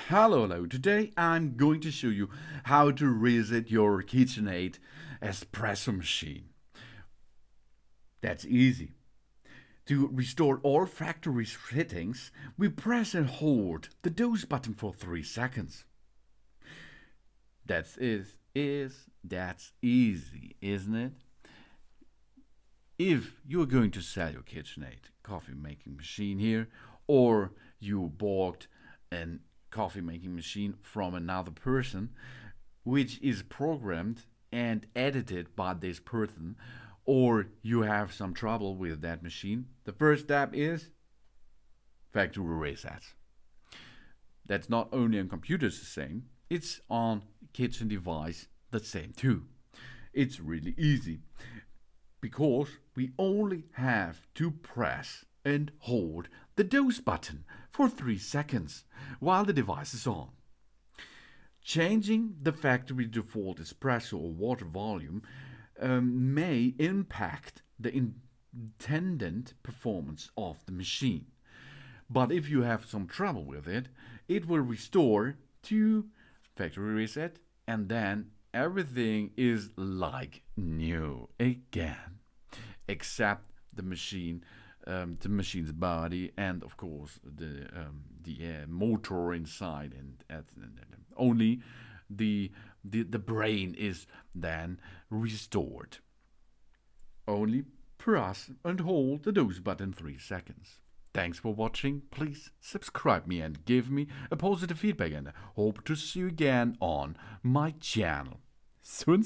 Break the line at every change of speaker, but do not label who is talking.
Hello. Today I'm going to show you how to reset your KitchenAid espresso machine. That's easy. To restore all factory settings, we press and hold the dose button for 3 seconds. That's easy, isn't it? If you're going to sell your KitchenAid coffee making machine here, or you bought an coffee making machine from another person, which is programmed and edited by this person, or you have some trouble with that machine, the first step is factory reset. That's not only on computers the same, it's on kitchen device the same too. It's really easy because we only have to press and hold the dose button for 3 seconds while the device is on. Changing the factory default espresso or water volume may impact the intended performance of the machine. But if you have some trouble with it, it will restore to factory reset, and then everything is like new again, except the machine's body, and of course the motor inside, and only the brain is then restored. Only press and hold the dose button 3 seconds. Thanks for watching. Please subscribe me and give me a positive feedback, and I hope to see you again on my channel soon.